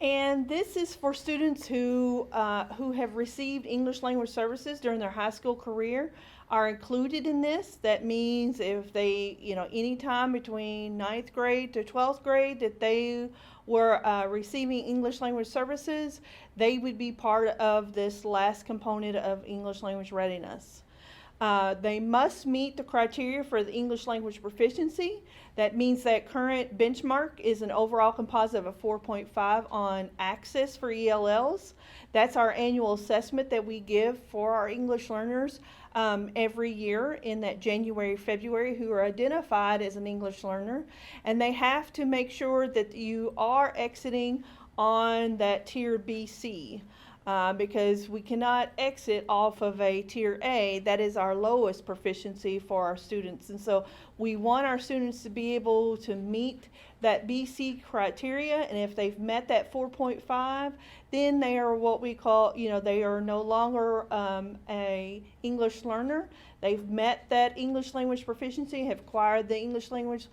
And this is for students who have received English language services during their high school career are included in this. That means if they, any time between 9th grade to 12th grade that they were receiving English language services, they would be part of this last component of English language readiness. They must meet the criteria for the English language proficiency. That means that current benchmark is an overall composite of 4.5 on Access for ELLs. That's our annual assessment that we give for our English learners every year in that January, February, who are identified as an English learner. And they have to make sure that you are exiting on that tier BC. Because we cannot exit off of a tier A. That is our lowest proficiency for our students. And so we want our students to be able to meet that BC criteria. And if they've met that 4.5, then they are what we call, they are no longer a English learner. They've met that English language proficiency, have acquired the English language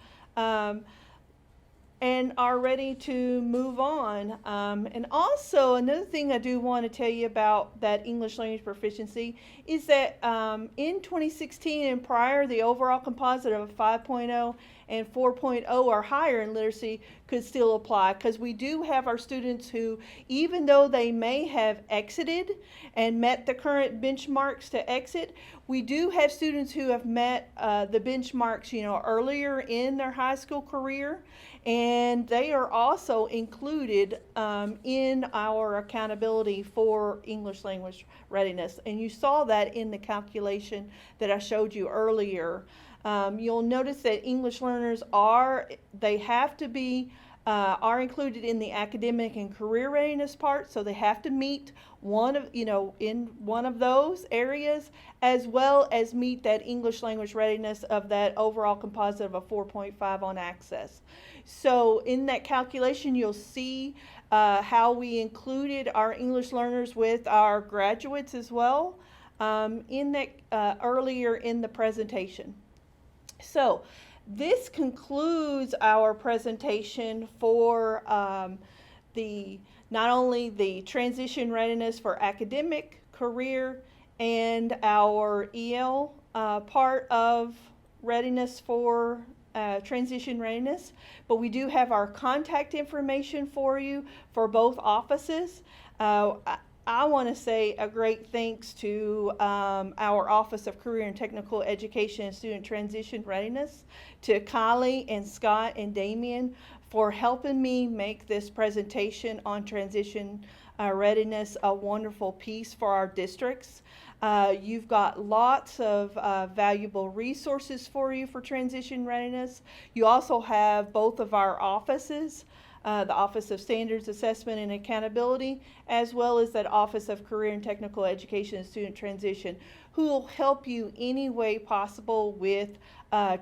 and are ready to move on. And also, another thing I do want to tell you about that English language proficiency is that in 2016 and prior, the overall composite of 5.0 and 4.0 or higher in literacy could still apply, because we do have our students who, even though they may have exited and met the current benchmarks to exit, we do have students who have met the benchmarks, earlier in their high school career, and they are also included in our accountability for English language readiness. And you saw that in the calculation that I showed you earlier. You'll notice that English learners are included in the academic and career readiness part, so they have to meet in one of those areas, as well as meet that English language readiness of that overall composite of a 4.5 on Access. So in that calculation, you'll see how we included our English learners with our graduates as well earlier in the presentation. So this concludes our presentation for not only the transition readiness for academic, career, and our EL part of readiness for transition readiness, but we do have our contact information for you for both offices. I want to say a great thanks to our Office of Career and Technical Education and Student Transition Readiness, to Kylie and Scott and Damien for helping me make this presentation on transition readiness a wonderful piece for our districts. You've got lots of valuable resources for you for transition readiness. You also have both of our offices, the Office of Standards Assessment and Accountability, as well as that Office of Career and Technical Education and Student Transition, who will help you any way possible with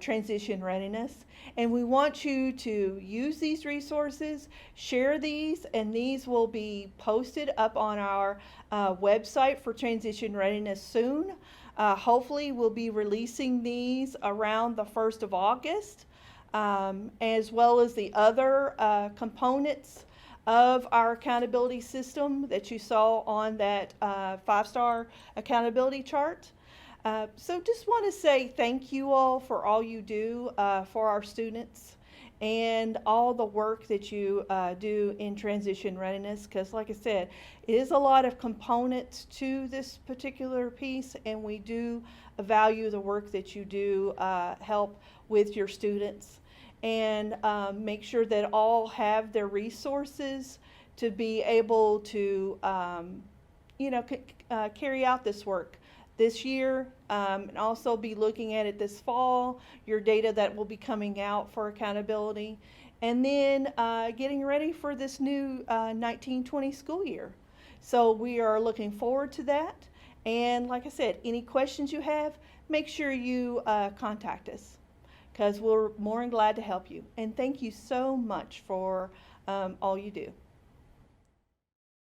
transition readiness. And we want you to use these resources, share these, and these will be posted up on our website for transition readiness soon. Hopefully we'll be releasing these around the 1st of August. As well as the other components of our accountability system that you saw on that 5-star accountability chart. So just want to say thank you all for all you do for our students and all the work that you do in transition readiness, because like I said, it is a lot of components to this particular piece, and we do value the work that you do help with your students. And make sure that all have their resources to be able to, carry out this work this year, and also be looking at it this fall, your data that will be coming out for accountability, and then getting ready for this new 1920 school year. So we are looking forward to that. And like I said, any questions you have, make sure you contact us, because we're more than glad to help you. And thank you so much for all you do.